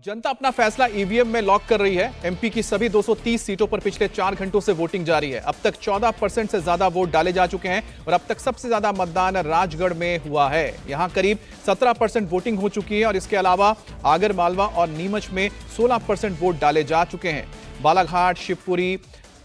जनता अपना फैसला ईवीएम में लॉक कर रही है। एमपी की सभी 230 सीटों पर पिछले 4 घंटों से वोटिंग जारी है। अब तक 14% से ज्यादा वोट डाले जा चुके हैं और अब तक सबसे ज्यादा मतदान राजगढ़ में हुआ है। यहां करीब 17% वोटिंग हो चुकी है और इसके अलावा आगर मालवा और नीमच में 16% वोट डाले जा चुके हैं। बालाघाट, शिवपुरी,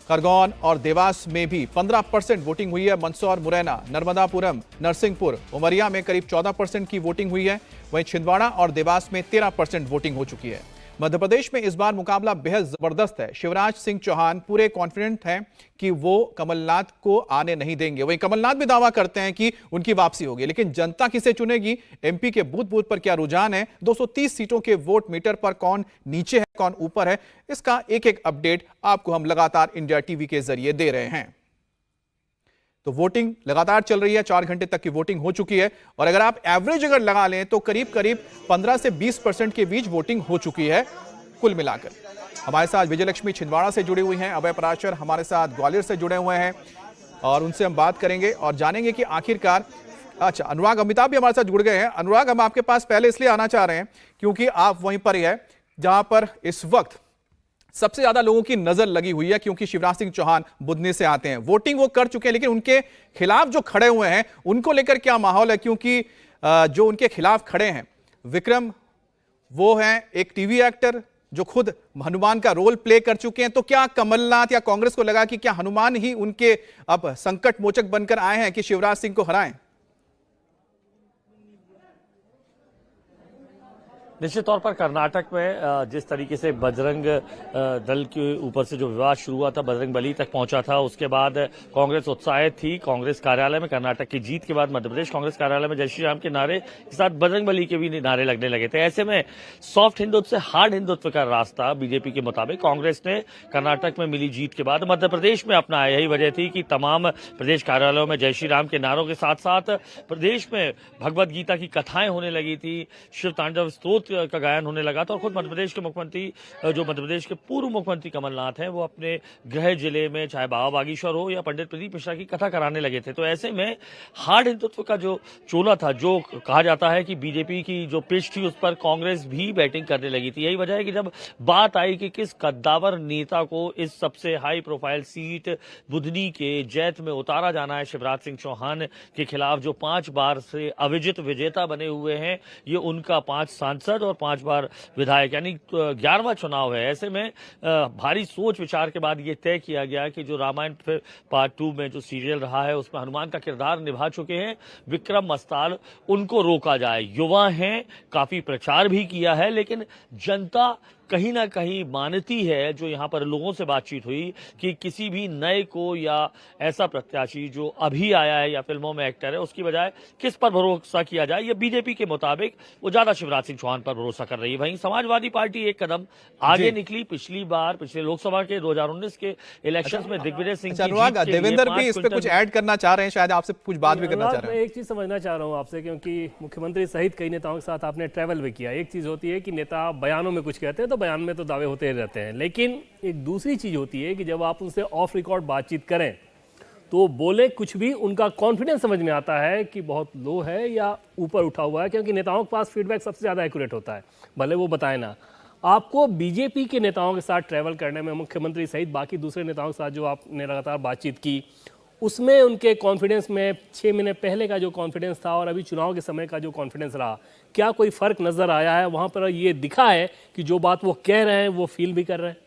खरगोन और देवास में भी 15% वोटिंग हुई है। मंदसौर, मुरैना, नर्मदापुरम, नरसिंहपुर, उमरिया में करीब 14% की वोटिंग हुई है। वहीं छिंदवाड़ा और देवास में 13% वोटिंग हो चुकी है। मध्य प्रदेश में इस बार मुकाबला बेहद जबरदस्त है। शिवराज सिंह चौहान पूरे कॉन्फिडेंट हैं कि वो कमलनाथ को आने नहीं देंगे। वहीं कमलनाथ भी दावा करते हैं कि उनकी वापसी होगी, लेकिन जनता किसे चुनेगी, एमपी के बूथ बूथ पर क्या रुझान है, 230 सीटों के वोट मीटर पर कौन नीचे है, कौन ऊपर है, इसका एक एक अपडेट आपको हम लगातार इंडिया टीवी के जरिए दे रहे हैं। तो वोटिंग लगातार चल रही है, 4 घंटे तक की वोटिंग हो चुकी है और अगर आप एवरेज लगा लें तो करीब करीब 15 से 20% के बीच वोटिंग हो चुकी है कुल मिलाकर। हमारे साथ विजयलक्ष्मी छिंदवाड़ा से जुड़ी हुई हैं, अभय पराशर हमारे साथ ग्वालियर से जुड़े हुए हैं और उनसे हम बात करेंगे और जानेंगे कि आखिरकार अच्छा अनुराग अमिताभ भी हमारे साथ जुड़ गए हैं। अनुराग, हम आपके पास पहले इसलिए आना चाह रहे हैं क्योंकि आप वहीं पर ही है जहां पर इस वक्त सबसे ज्यादा लोगों की नजर लगी हुई है, क्योंकि शिवराज सिंह चौहान बुधनी से आते हैं। वोटिंग वो कर चुके हैं, लेकिन उनके खिलाफ जो खड़े हुए हैं उनको लेकर क्या माहौल है, क्योंकि जो उनके खिलाफ खड़े हैं विक्रम, वो हैं एक टीवी एक्टर जो खुद हनुमान का रोल प्ले कर चुके हैं। तो क्या कमलनाथ या कांग्रेस को लगा कि क्या हनुमान ही उनके अब संकट मोचक बनकर आए हैं कि शिवराज सिंह को हराएं? निश्चित तौर पर कर्नाटक में जिस तरीके से बजरंग दल के ऊपर से जो विवाद शुरू हुआ था, बजरंग बली तक पहुंचा था, उसके बाद कांग्रेस उत्साहित थी। कांग्रेस कार्यालय में कर्नाटक की जीत के बाद मध्य प्रदेश कांग्रेस कार्यालय में जय श्री राम के नारे के साथ बजरंग बली के भी नारे लगने लगे थे। ऐसे में सॉफ्ट हिंदुत्व से हार्ड हिंदुत्व का रास्ता बीजेपी के मुताबिक कांग्रेस ने कर्नाटक में मिली जीत के बाद मध्य प्रदेश में अपनाया। यही वजह थी कि तमाम प्रदेश कार्यालयों में जय श्री राम के नारों के साथ साथ प्रदेश में भगवद गीता की कथाएं होने लगी थी, शिव तांडव स्तोत्र का गायन होने लगा था और खुद मध्य प्रदेश के मुख्यमंत्री, जो मध्य प्रदेश के पूर्व मुख्यमंत्री कमलनाथ हैं, वो अपने गृह जिले में चाहे बाबा बागेश्वर हो या पंडित प्रदीप मिश्रा की कथा कराने लगे थे। तो ऐसे में हार्ड हिंदुत्व का जो चोला था, जो कहा जाता है कि बीजेपी की जो पिच थी उस पर कांग्रेस भी बैटिंग करने लगी थी। यही वजह है कि जब बात आई कि किस कद्दावर नेता को इस सबसे हाई प्रोफाइल सीट बुधनी के जैत में उतारा जाना है, शिवराज सिंह चौहान के खिलाफ जो 5 बार से अविजित विजेता बने हुए हैं, ये उनका 5 सांसद और 5 बार विधायक, यानी 11वां चुनाव है। ऐसे में भारी सोच विचार के बाद ये तय किया गया कि जो रामायण पार्ट 2 में जो सीरियल रहा है उसमें हनुमान का किरदार निभा चुके हैं विक्रम मस्ताल, उनको रोका जाए। युवा हैं, काफी प्रचार भी किया है, लेकिन जनता कहीं ना कहीं मानती है, जो यहां पर लोगों से बातचीत हुई, कि किसी भी नए को या ऐसा प्रत्याशी जो अभी आया है या फिल्मों में एक्टर है उसकी बजाय किस पर भरोसा किया जाए, ये बीजेपी के मुताबिक वो ज्यादा शिवराज सिंह चौहान पर भरोसा कर रही है। वहीं समाजवादी पार्टी एक कदम आगे निकली। पिछली बार पिछले लोकसभा के 2019 के इलेक्शंस में दिग्विजय सिंह देवेंद्र भी इस पे कुछ ऐड करना चाह रहे हैं, शायद आपसे कुछ बात भी करना चाह रहे हैं। मैं एक चीज समझना चाह रहा हूं आपसे, क्योंकि मुख्यमंत्री सहित कई नेताओं के साथ आपने ट्रैवल भी किया। एक चीज होती है कि नेता बयानों में कुछ कहते हैं तो बयान में तो दावे होते रहते हैं, लेकिन एक दूसरी चीज होती है कि जब आप उनसे ऑफ रिकॉर्ड बातचीत करें तो बोले कुछ भी, उनका कॉन्फिडेंस समझ में आता है कि बहुत लो है या ऊपर उठा हुआ है, क्योंकि नेताओं के पास फीडबैक सबसे ज्यादा एक्यूरेट होता है, भले वो बताए ना। आपको बीजेपी के नेताओं के साथ ट्रैवल करने में, मुख्यमंत्री सहित बाकी दूसरे नेताओं के साथ जो आपने लगातार बातचीत की, उसमें उनके कॉन्फिडेंस में 6 महीने पहले का जो कॉन्फिडेंस था और अभी चुनाव के समय का जो कॉन्फिडेंस रहा, क्या कोई फर्क नजर आया है? वहां पर ये दिखा है कि जो बात वो कह रहे हैं वो फील भी कर रहे हैं?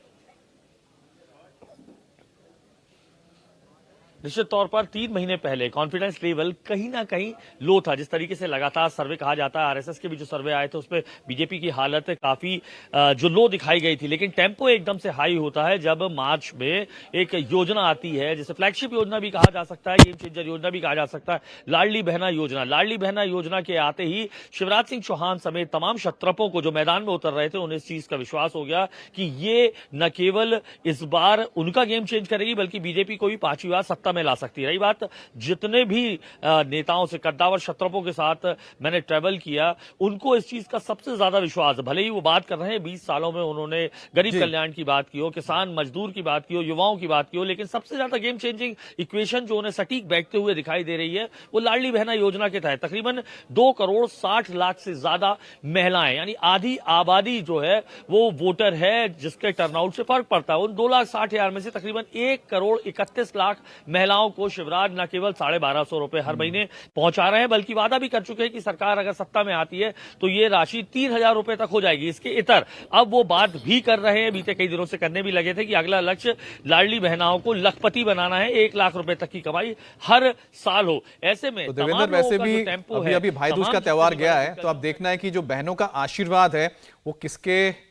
निश्चित तौर पर 3 महीने पहले कॉन्फिडेंस लेवल कहीं ना कहीं लो था। जिस तरीके से लगातार सर्वे कहा जाता है, आरएसएस के भी जो सर्वे आए थे उसमें बीजेपी की हालत काफी जो लो दिखाई गई थी, लेकिन टेम्पो एकदम से हाई होता है जब मार्च में एक योजना आती है, जिसे फ्लैगशिप योजना भी कहा जा सकता है, गेम चेंजर योजना भी कहा जा सकता है, लाडली बहना योजना। लाडली बहना योजना के आते ही शिवराज सिंह चौहान समेत तमाम क्षत्रपों को जो मैदान में उतर रहे थे उन्हें इस चीज का विश्वास हो गया कि ये न केवल इस बार उनका गेम चेंज करेगी, बल्कि बीजेपी को भी 5वीं बार सत्ता सत्ता में ला सकती है। रही बात जितने भी नेताओं से, कद्दावर क्षत्रपों के साथ मैंने ट्रेवल किया, उनको इस चीज का सबसे ज्यादा विश्वास है। भले ही वो बात कर रहे हैं 20 सालों में उन्होंने गरीब कल्याण की बात की हो, किसान मजदूर की बात की हो, युवाओं की बात की हो, लेकिन सबसे ज्यादा गेम चेंजिंग इक्वेशन जो उन्हें सटीक बैठते हुए दिखाई दे रही है वो लाडली बहना योजना के तहत तकरीबन 2,60,00,000 से ज्यादा महिलाएं, यानी आधी आबादी जो है वो वोटर है जिसके टर्नआउट से फर्क पड़ता है। उन 2,60,000 में से तकरीबन 1,31,00,000 महिलाओं को शिवराज न केवल 1,250 रुपए हर महीने पहुंचा रहे हैं, बल्कि वादा भी कर चुके हैं कि सरकार अगर सत्ता में आती है तो ये राशि 3,000 रुपए तक हो जाएगी। इसके इतर अब वो बात भी कर रहे हैं, बीते कई दिनों से करने भी लगे थे कि अगला लक्ष्य लाडली बहनाओं को लखपति बनाना है, 1 लाख रुपए तक की कमाई हर साल हो। ऐसे में तो देवेंद्र, वैसे भी अभी भाई दूज का त्योहार गया है, तो अब देखना है कि जो बहनों का आशीर्वाद है वो किसके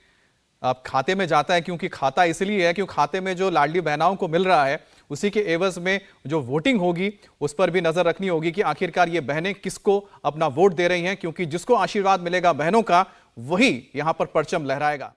अब खाते में जाता है, क्योंकि खाता इसलिए है क्योंकि खाते में जो लाडली बहनाओं को मिल रहा है उसी के एवज में जो वोटिंग होगी उस पर भी नजर रखनी होगी कि आखिरकार ये बहनें किसको अपना वोट दे रही हैं, क्योंकि जिसको आशीर्वाद मिलेगा बहनों का वही यहां पर परचम लहराएगा।